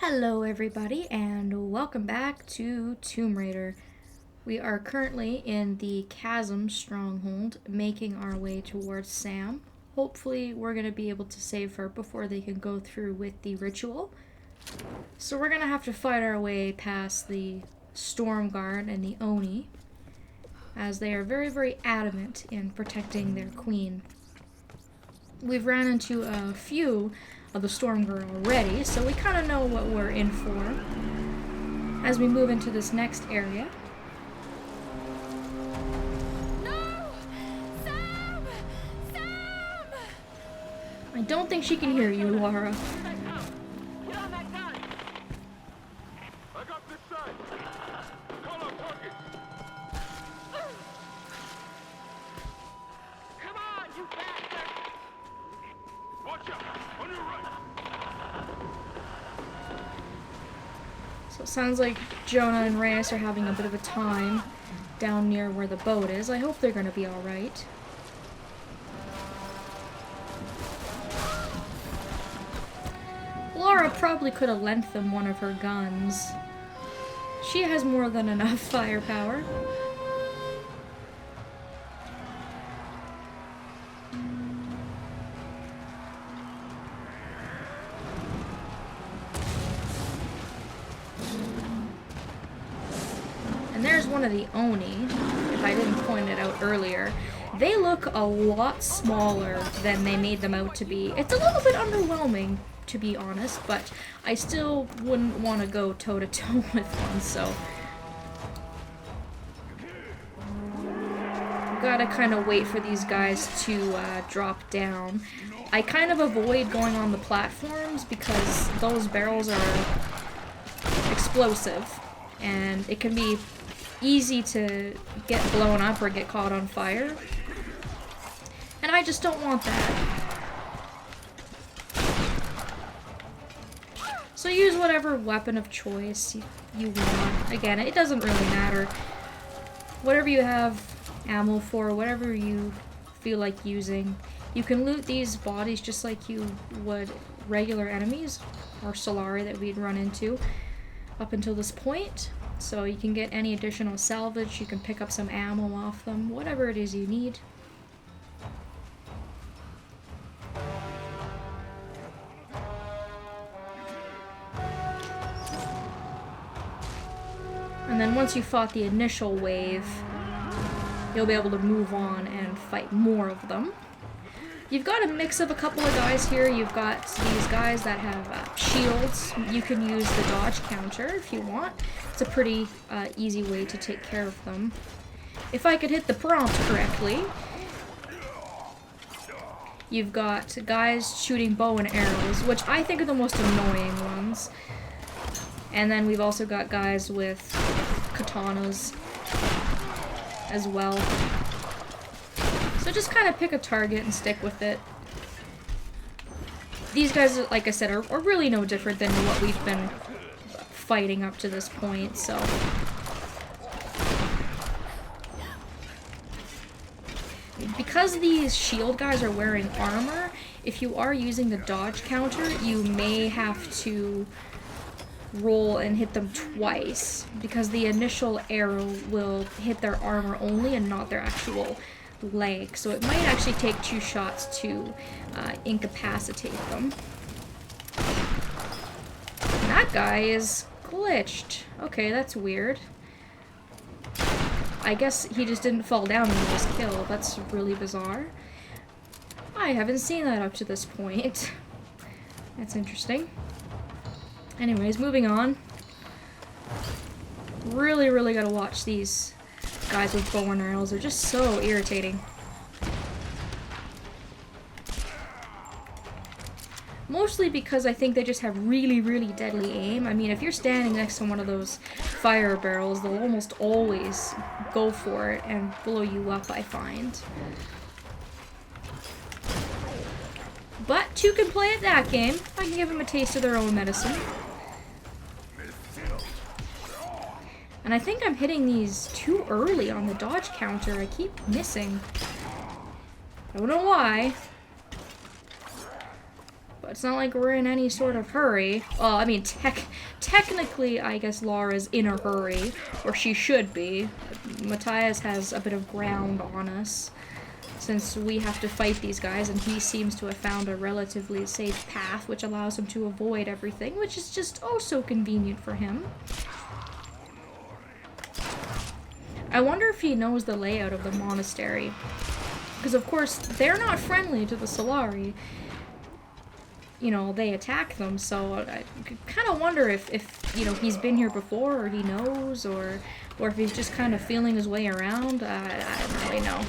Hello everybody and welcome back to Tomb Raider. We are currently in the Chasm Stronghold, making our way towards Sam. Hopefully we're going to be able to save her before they can go through with the ritual. So we're going to have to fight our way past the Stormguard and the Oni, as they are very adamant in protecting their queen. We've ran into a few of the Stormguard already, so we kind of know what we're in for as we move into this next area. No! Sam! Sam! I don't think she can hear you, Laura. Get on that gun! I got this side! Call on target! Come on, you bastard! Watch out! On your right! So it sounds like Jonah and Reyes are having a bit of a time down near where the boat is. I hope they're going to be alright. Laura probably could have lent them one of her guns. She has more than enough firepower. And there's one of the Oni, if I didn't point it out earlier. They look a lot smaller than they made them out to be. It's a little bit underwhelming, to be honest, but I still wouldn't want to go toe-to-toe with one, so... Gotta kind of wait for these guys to drop down. I kind of avoid going on the platforms because those barrels are explosive, and it can be easy to get blown up or get caught on fire. And I just don't want that. So use whatever weapon of choice you want. Again, it doesn't really matter. Whatever you have ammo for, whatever you feel like using. You can loot these bodies just like you would regular enemies or Solari that we'd run into up until this point. So you can get any additional salvage, you can pick up some ammo off them, whatever it is you need. And then once you fought the initial wave, you'll be able to move on and fight more of them. You've got a mix of a couple of guys here. You've got these guys that have shields. You can use the dodge counter if you want. It's a pretty easy way to take care of them. If I could hit the prompt correctly. You've got guys shooting bow and arrows, which I think are the most annoying ones. And then we've also got guys with katanas as well. So just kind of pick a target and stick with it. These guys, like I said, are really no different than what we've been fighting up to this point, so... Because these shield guys are wearing armor, if you are using the dodge counter, you may have to roll and hit them twice, because the initial arrow will hit their armor only and not their actual leg, so it might actually take 2 shots to incapacitate them. And that guy is glitched. Okay, that's weird. I guess he just didn't fall down and he was killed. That's really bizarre. I haven't seen that up to this point. That's interesting. Anyways, moving on. Really gotta watch these guys with bow and arrows. They're just so irritating. Mostly because I think they just have really deadly aim. I mean, if you're standing next to one of those fire barrels, they'll almost always go for it and blow you up, I find. But 2 can play at that game. I can give them a taste of their own medicine. And I think I'm hitting these too early on the dodge counter. I keep missing. I don't know why. but it's not like we're in any sort of hurry. Well, I mean, technically, I guess Laura's in a hurry, or she should be. Matthias has a bit of ground on us, since we have to fight these guys, and he seems to have found a relatively safe path, which allows him to avoid everything, which is just oh so convenient for him. I wonder if he knows the layout of the monastery. Because, of course, they're not friendly to the Solari. You know, they attack them, so I kind of wonder if, you know, he's been here before, or he knows, or if he's just kind of feeling his way around. I don't really know.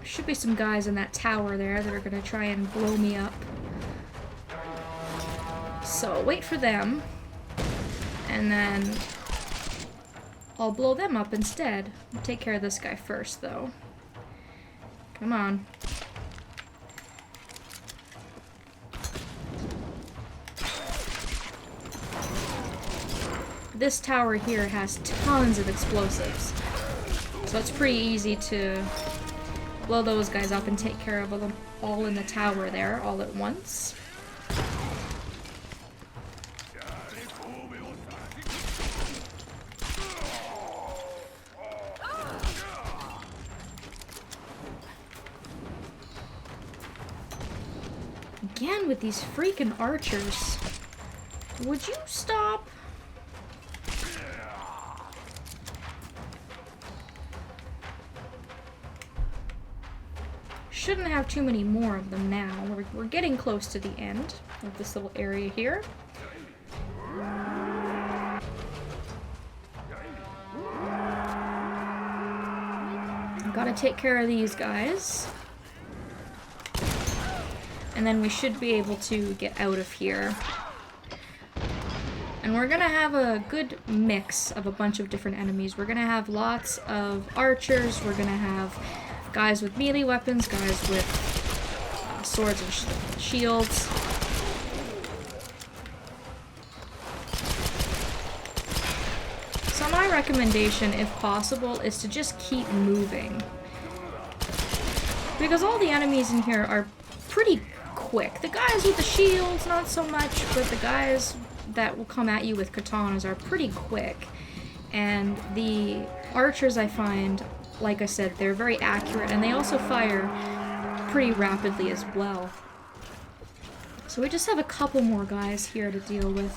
Should be some guys in that tower there that are gonna try and blow me up. So wait for them, and then I'll blow them up instead. I'll take care of this guy first, though. Come on. This tower here has tons of explosives, so it's pretty easy to blow those guys up and take care of them all in the tower there, all at once. Again with these freaking archers. Would you stop? Shouldn't have too many more of them now. We're getting close to the end of this little area here. Gotta take care of these guys. And then we should be able to get out of here. And we're gonna have a good mix of a bunch of different enemies. We're gonna have lots of archers, we're gonna have guys with melee weapons, guys with swords and shields. So my recommendation, if possible, is to just keep moving. Because all the enemies in here are pretty quick. The guys with the shields, not so much, but the guys that will come at you with katanas are pretty quick. And the archers, I find, like I said, they're very accurate, and they also fire pretty rapidly as well. So we just have a couple more guys here to deal with.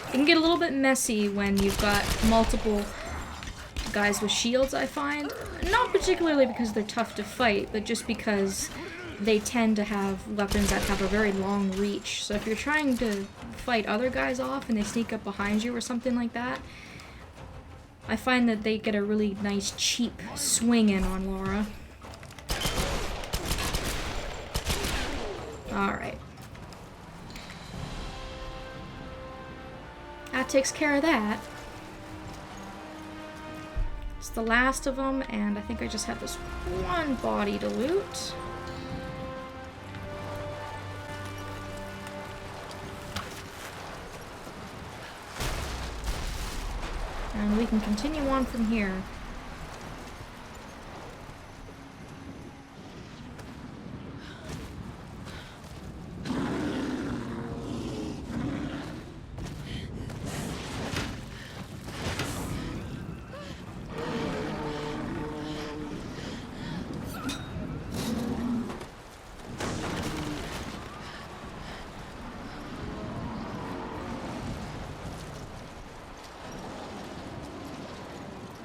It can get a little bit messy when you've got multiple guys with shields, I find. Not particularly because they're tough to fight, but just because they tend to have weapons that have a very long reach. So if you're trying to fight other guys off and they sneak up behind you or something like that, I find that they get a really nice cheap swing in on Laura. Alright. That takes care of that. It's the last of them, and I think I just have this one body to loot. And we can continue on from here.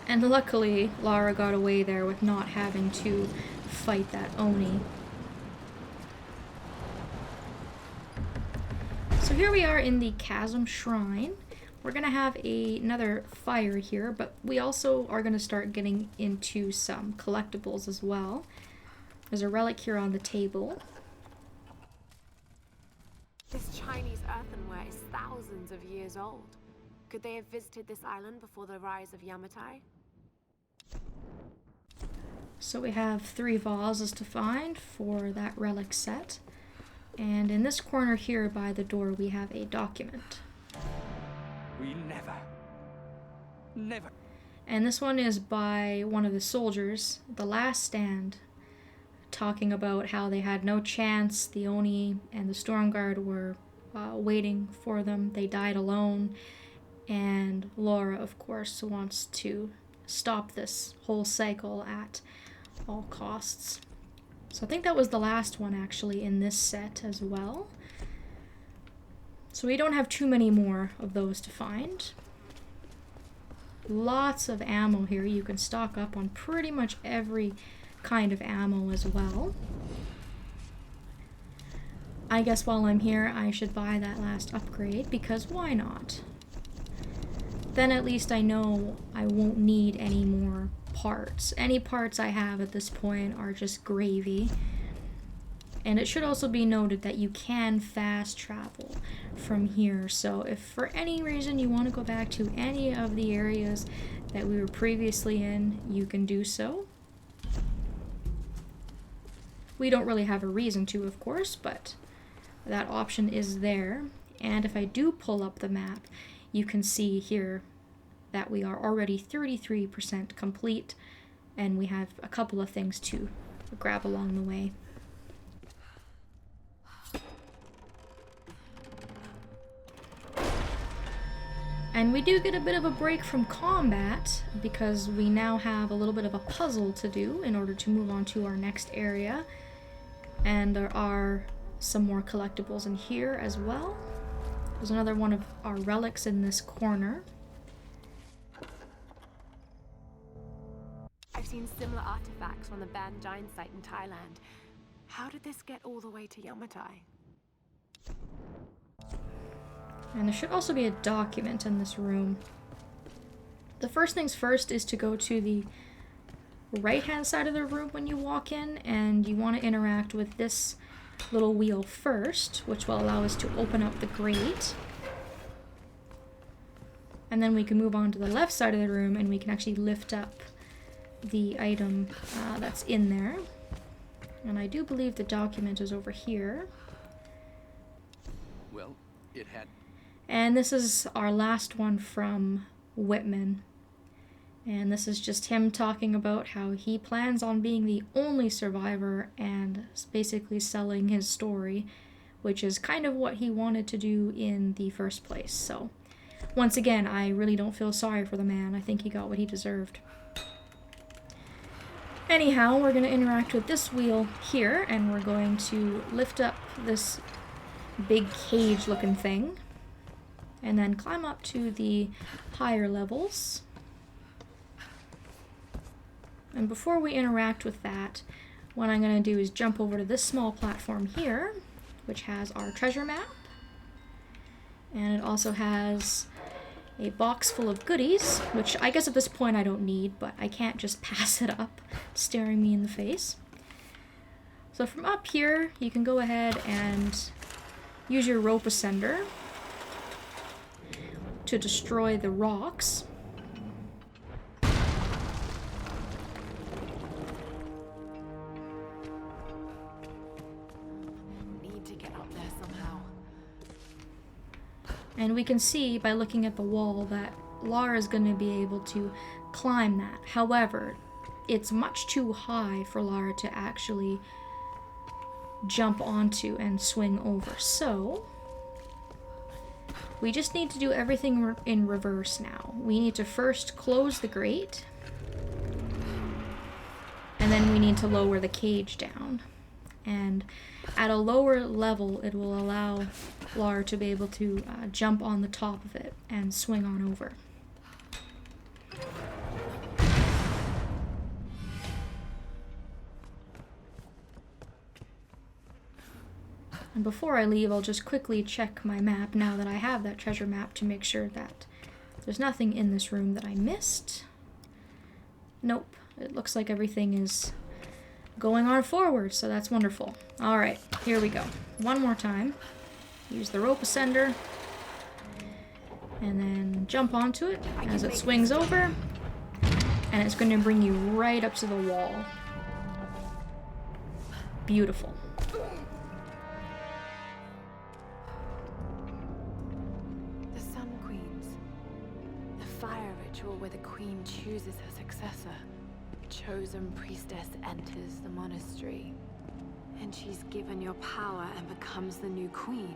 And luckily, Lara got away there with not having to fight that Oni. So here we are in the Chasm Shrine. We're gonna have another fire here, but we also are gonna start getting into some collectibles as well. There's a relic here on the table. This Chinese earthenware is thousands of years old. Could they have visited this island before the rise of Yamatai? So we have 3 vases to find for that relic set. And in this corner here by the door we have a document. We never. And this one is by one of the soldiers, The Last Stand, talking about how they had no chance. The Oni and the Stormguard were waiting for them. They died alone. And Laura, of course, wants to stop this whole cycle at all costs. So I think that was the last one actually in this set as well. So we don't have too many more of those to find. Lots of ammo here. You can stock up on pretty much every kind of ammo as well. I guess while I'm here, I should buy that last upgrade, because why not? Then at least I know I won't need any more parts. Any parts I have at this point are just gravy. And it should also be noted that you can fast travel from here. So if for any reason you want to go back to any of the areas that we were previously in, you can do so. We don't really have a reason to, of course, but that option is there. And if I do pull up the map, you can see here that we are already 33% complete, and we have a couple of things to grab along the way. And we do get a bit of a break from combat because we now have a little bit of a puzzle to do in order to move on to our next area. And there are some more collectibles in here as well. There's another one of our relics in this corner. I've seen similar artifacts on the banned giant site in Thailand. How did this get all the way to Yamatai? And there should also be a document in this room. The first things first is to go to the right-hand side of the room when you walk in, and you want to interact with this little wheel first, which will allow us to open up the grate. And then we can move on to the left side of the room, and we can actually lift up the item that's in there. And I do believe the document is over here. Well, it had. And this is our last one from Whitman. And this is just him talking about how he plans on being the only survivor and basically selling his story, which is kind of what he wanted to do in the first place. So, once again, I really don't feel sorry for the man. I think he got what he deserved. Anyhow, we're going to interact with this wheel here, and we're going to lift up this big cage-looking thing, and then climb up to the higher levels. And before we interact with that, what I'm going to do is jump over to this small platform here, which has our treasure map. And it also has a box full of goodies, which I guess at this point I don't need, but I can't just pass it up, staring me in the face. So from up here, you can go ahead and use your rope ascender to destroy the rocks. Need to get up there somehow. And we can see by looking at the wall that Lara is going to be able to climb that. However, it's much too high for Lara to actually jump onto and swing over. So we just need to do everything in reverse now. We need to first close the grate, and then we need to lower the cage down. And at a lower level, it will allow Lara to be able to jump on the top of it and swing on over. And before I leave, I'll just quickly check my map now that I have that treasure map to make sure that there's nothing in this room that I missed. Nope, it looks like everything is going on forward, so that's wonderful. Alright, here we go. One more time. Use the rope ascender, and then jump onto it as it swings over, and it's going to bring you right up to the wall. Beautiful. The Sun Queens. ritual where the queen chooses her successor. Chosen priestess enters the monastery, and she's given your power and becomes the new queen.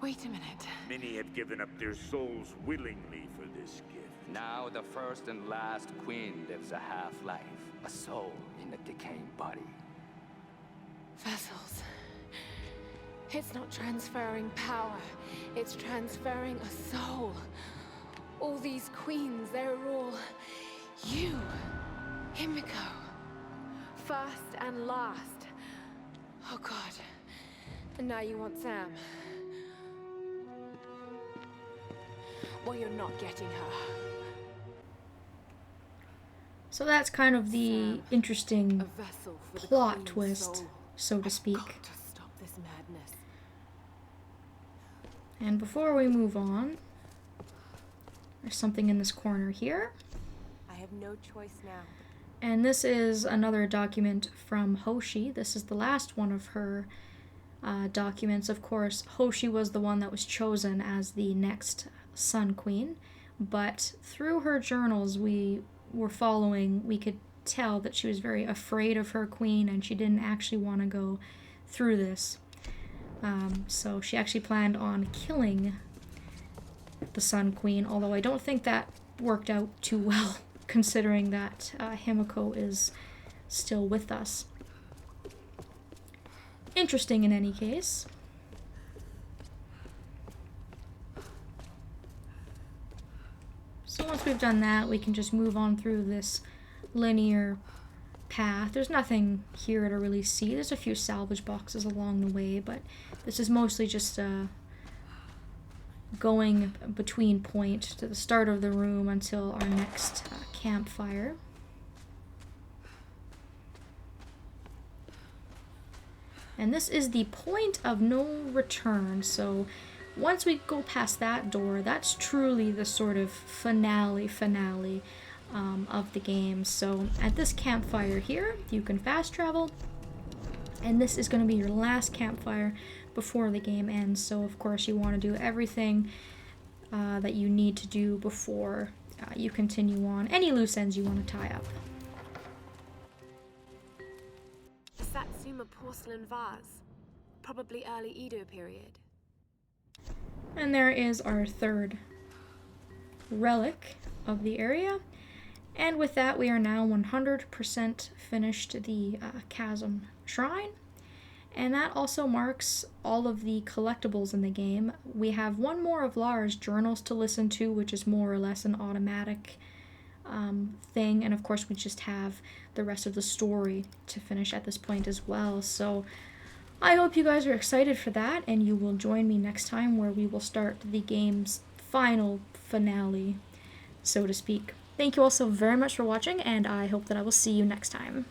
Wait a minute. Many have given up their souls willingly for this gift. Now the first and last queen lives a half-life, a soul in a decaying body. Vessels. It's not transferring power, it's transferring a soul. All these queens, they're all you, Himiko. First and last. Oh God. And now you want Sam. Well, you're not getting her. So that's kind of the Sam, interesting a vessel for the plot queen's twist, soul. so to speak. I've got to stop this madness. And before we move on, there's something in this corner here. I have no choice now. And this is another document from Hoshi. This is the last one of her documents. Of course, Hoshi was the one that was chosen as the next Sun Queen. But through her journals we could tell that she was very afraid of her queen and she didn't actually want to go through this. So she actually planned on killing the Sun Queen, although I don't think that worked out too well, considering that Himiko is still with us. Interesting in any case. So once we've done that, we can just move on through this linear path. There's nothing here to really see. There's a few salvage boxes along the way, but this is mostly just going between point to the start of the room until our next campfire. And this is the point of no return, so once we go past that door, that's truly the sort of finale of the game. So at this campfire here, you can fast travel, and this is going to be your last campfire before the game ends. So of course you want to do everything that you need to do before you continue on. Any loose ends you want to tie up. A Satsuma porcelain vase, probably early Edo period. And there is our third relic of the area. And with that, we are now 100% finished the Chasm Shrine. And that also marks all of the collectibles in the game. We have one more of Lara's journals to listen to, which is more or less an automatic thing. And of course, we just have the rest of the story to finish at this point as well. So I hope you guys are excited for that, and you will join me next time where we will start the game's final finale, so to speak. Thank you all so very much for watching, and I hope that I will see you next time.